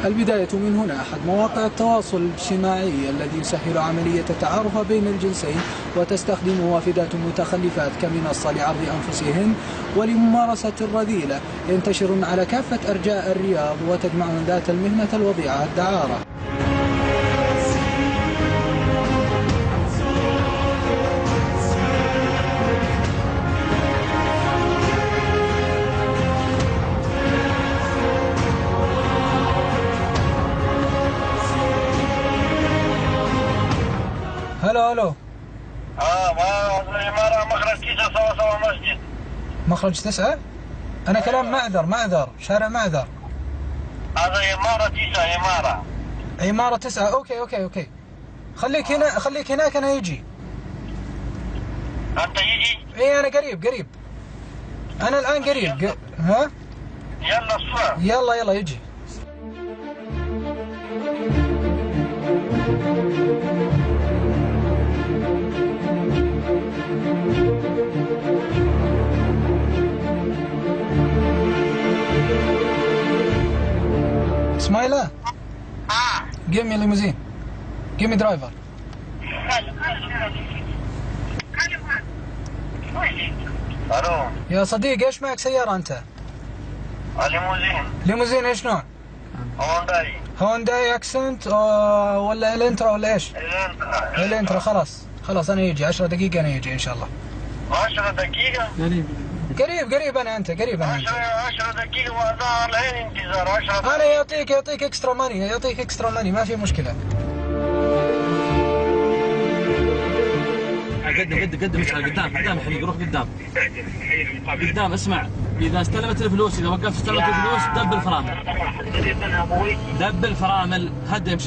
البداية من هنا. أحد مواقع التواصل الاجتماعي الذي يسهل عملية التعارف بين الجنسين وتستخدمه وافدات متخلفات كمنصة لعرض أنفسهن ولممارسة الرذيلة، ينتشر على كافة أرجاء الرياض وتجمعهم ذات المهنة الوضيعة الدعارة. الو مخرج 9 سوا مسجد. مخرج 9؟ انا كلام معذر شارع معذر. هذا عمارة 9 عمارة 9. اوكي خليك هناك انا يجي. انت يجي؟ ايه انا قريب انا الان قريب. ها يلا الصورة. يلا يجي. اسماعيلة give me limousine, give me driver. الو يا صديق ايش معك سيارة انت؟ ليموزين ايش نوع؟ هونداي اكسنت ولا الانترا ولا ايش؟ الانترا. خلاص انا يجي 10 دقيقة انا يجي ان شاء الله. 10 دقيقة؟ قريب انا انت 10 دقيقة وظهر العين انتظار 10 انا يعطيك اكسترا ماني ما في مشكلة. قدم اشعل قدام حبيبي روح قدام اسمع. اذا استلمت الفلوس اذا وقفت استلمت الفلوس دب الفرامل هدم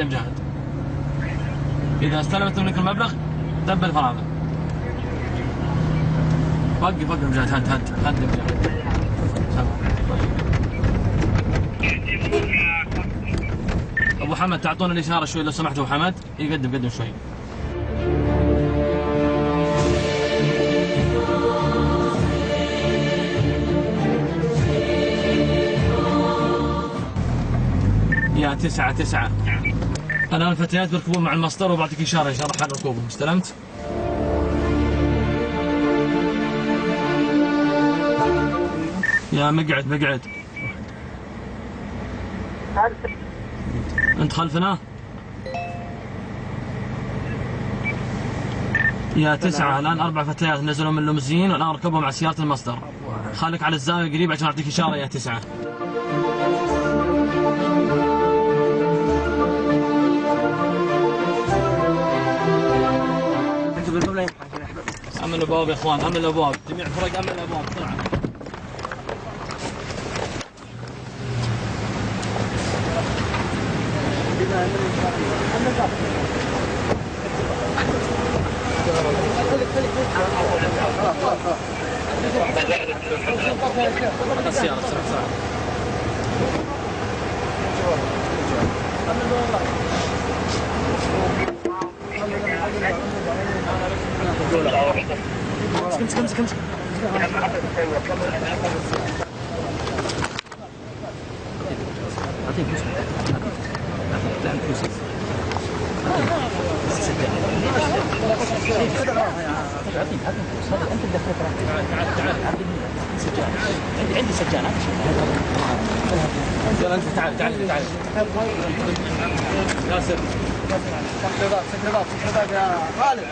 مجاهد. اذا استلمت منك المبلغ دب الفرامل. وقف مجاهد هد مجاهد. ابو حمد تعطونا الاشاره شوي لو سمحت. ابو حمد يقدم شوي. يا 9 الان الفتيات بيركبون مع المسطر وبعطيك اشاره ان شاء الله حال ركوبهم. استلمت؟ يا مقعد انت خلفنا. يا 9 الان 4 فتيات نزلوا من الليموزين والان ركبوا مع سياره المصدر. خليك على الزاويه قريب عشان اعطيك اشاره يا 9. امن الابواب يا اخوان، امن الابواب، جميع الفرق امن الابواب بسرعه. السيارة بسرعه. امسك اعطيه فلوس. لا فلوس. اعطيه فلوس. انت تدخل تعال عندي سجانه. يلا انت تعال ياسر. سكربات يا خالد.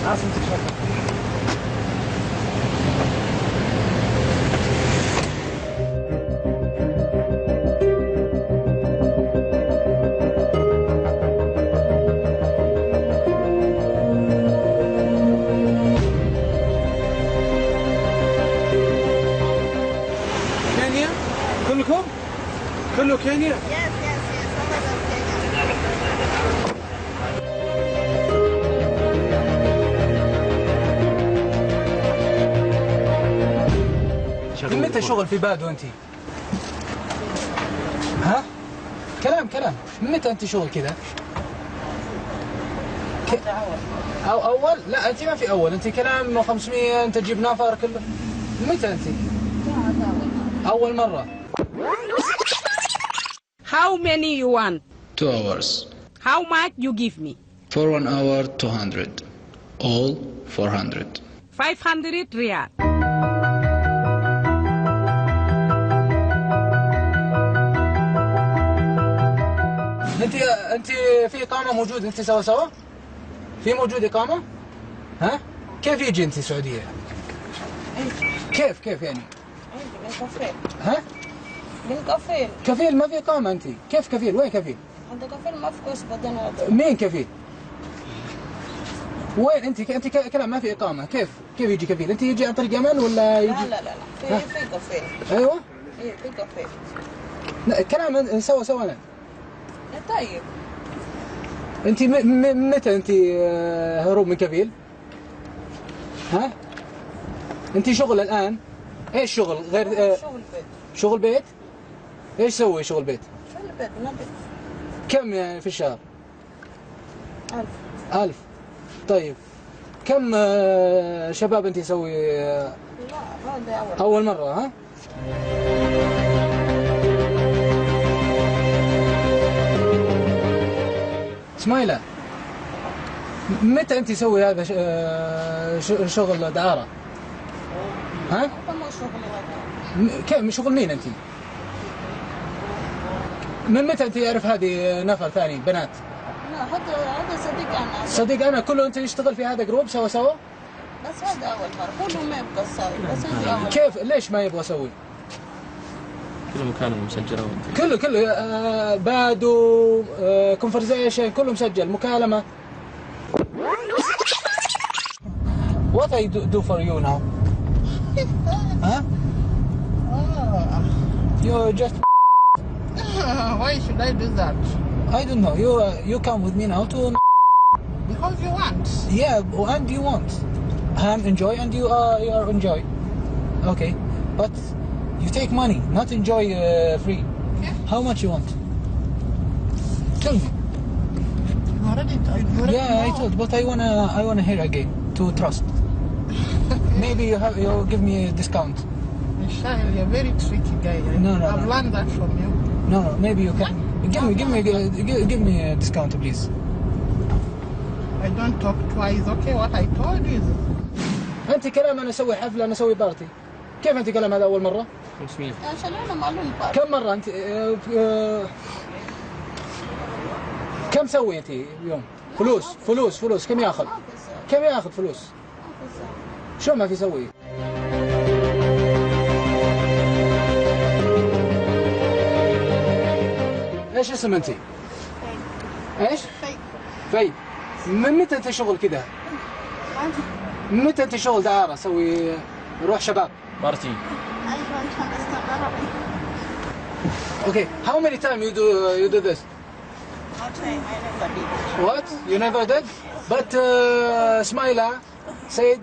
عاصم تشرف. كينيا؟ كلكم؟ كله كينيا؟ من متى شغل في بادو انت؟ ها؟ كلام من متى انت شغل كذا؟ أو أول؟ لا أنت ما في أول، أنت كلام 500 أنت تجيب نفر كله. متى أنت؟ أول مرة. How many you want? 2 hours. How much you give me? For 1 hour 200. All 400. 500 riyal. انت في اقامه موجود انت سوا في موجود اقامه؟ ها؟ كيف يجي انت السعوديه؟ كيف يعني؟ بالكفيل. ها؟ بالكفيل. كفيل ما في اقامه انت، كيف كفيل؟ وين كفيل؟ عند كفيل ما في كويس بعدين مين كفيل؟ وين انت كلام ما في اقامه، كيف يجي كفيل؟ انت يجي عن طريق يمن ولا يجي؟ لا في كفيل. ايوه؟ ايه في كفيل. لا كلام سوا انا. طيب. انت متى انت هروب من كفيل؟ ها؟ انت شغل الان؟ ايش شغل غير شغل بيت. شغل بيت؟ ايش سوي شغل بيت؟ شغل بيت نبت. كم يعني في الشهر؟ 1000. طيب كم شباب انت يسوي؟ لا هذا اول مرة ها؟ اسمايلة متى انت تسوي هذا شغل دعارة؟ ها؟ مو شغل هذا. كيف شغل مين انت؟ من متى انت يعرف هذه نفر ثاني بنات؟ لا هذا صديق انا. صديق انا كله انت يشتغل في هذا جروب سوا؟ بس هذا اول مرة كله ما يبغى يسوي بس هذه اول. كيف ليش ما يبغى يسوي؟ كل مكالمة مسجلة كله بادو كونفرزيشن كله مسجل مكالمة. What I do for you now? Huh? You just Why should I do that? I don't know. You come with me now to Because you want. yeah and you want. I'm enjoy and you are enjoy. Okay, but you take money, not enjoy free. Yeah. How much you want? Tell me. You already Yeah, I know. told, but I wanna hear again to trust. Maybe you'll give me a discount. Michelle, you're a very tricky guy. No. I've learned that from you. No, maybe you can. Give me a discount, please. I don't talk twice. Okay, what I told you is أنت كلام أنا أسوي حفلة أنا أسوي بارتي. كيف أنت كلام هذا أول مرة؟ 500. عشان انا معلوم بقى. كم مرة أنت كم سوي أنت يوم؟ فلوس كم ياخذ؟ كم ياخذ فلوس؟ شو ما في يسوي؟ ايش اسم انت؟ ايش؟ فايد. من متى انت شغل كذا؟ من متى انت شغل دعارة سوي روح شباب؟ بارتي. I don't understand Arabic. Okay, how many times you do this? Not time, I never did. What? You never did? But Smaila said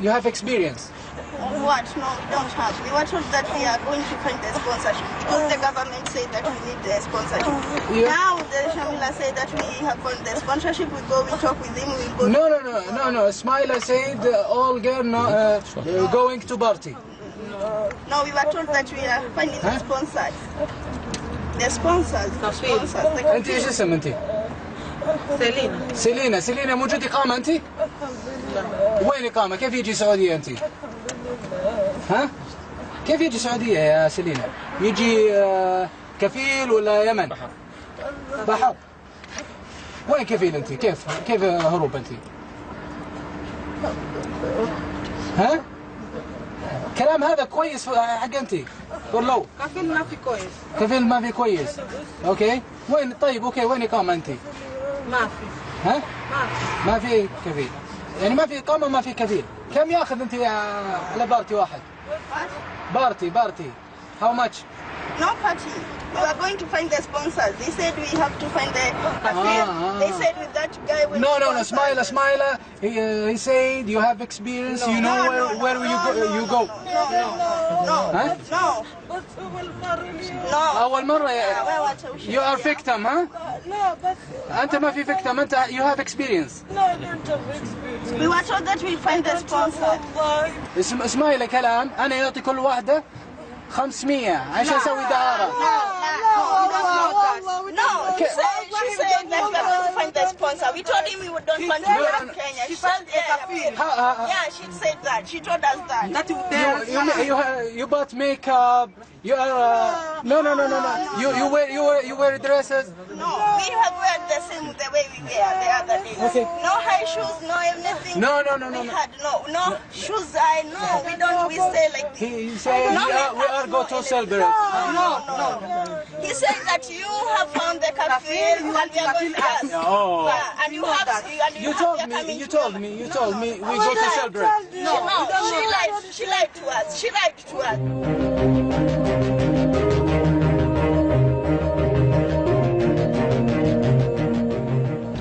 you have experience. What? No, we don't have. We were told that we are going to find the sponsorship because the government said that we need the sponsorship. Yeah. Now the Shamila said that we have found the sponsorship. We go, we talk with him, we go. No. Smaila said all girl going to party. No, we were told that we are finding the sponsors. The sponsors. انت ايش اسم انت؟ سيلينا موجود اقامة انت؟ وين اقامة؟ كيف يجي سعودية انت؟ ها؟ كيف يجي سعودية يا سيلينا؟ يجي كفيل ولا يمن؟ بحر. وين كفيل انت؟ كيف هروب انت؟ ها؟ كلام هذا كويس حق انت والله. كفيل ما في كويس. كفيل ما في كويس. اوكي وين طيب اوكي وين اقامه انت؟ ما في. ها؟ ما في كفيل يعني ما في اقامه ما في كفيل. كم ياخذ انت على بارتي واحد؟ بارتي how much؟ No party. We were going to find the sponsors. They said we have to find the kafir. They said with that guy with No, Smaila. He said you have experience. You know where you go. No. Huh? No. أول مرة you are victim, huh? لا بس أنت ما في victim أنت you have experience. لا don't have experience. We were told that we find the sponsor. والله اسمعي لي كلام، أنا يعطي كل واحدة 500 عشان أسوي دعارة. No, she said that we are going to find the sponsor. We told him we don't want to leave Kenya. She found a kafir. Yeah, she said that. She told us that. You bought makeup. You are no. You wear dresses. No, we have wear the same the way we wear the other day. Okay. No high shoes, no anything. No. We had no shoes. I know we don't. We stay like this. He said we are go to celebrate. No. He said that you have found the kafir and we are going to us. Oh. Yeah, and you have. You told me we go to celebrate. No, she lied to us. She lied to us.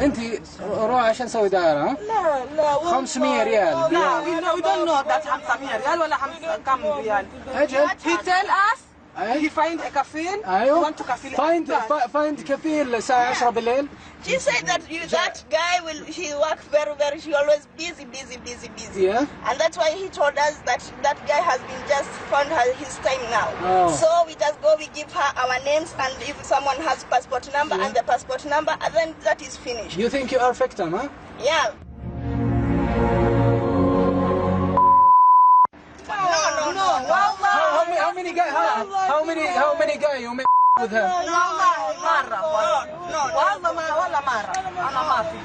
انت روح عشان تسوي دائرة ها؟ لا 500 ريال. لا we don't know that 500 ريال ولا كم ريال. أجل. He tell us he find a كفيل. أيوه. Want to كفيل. find كفيل الساعة 10 بالليل. She said that that guy he work very he always busy. Yeah. And that's why he told us that guy has been just found his time now. Oh. So we just go, we give her our names, and if someone has passport number and the passport number, and then that is finished. You think you are victim, huh? Yeah. No. How many guys you met with her? مرة. والله ما ولا مرة. أنا ما في.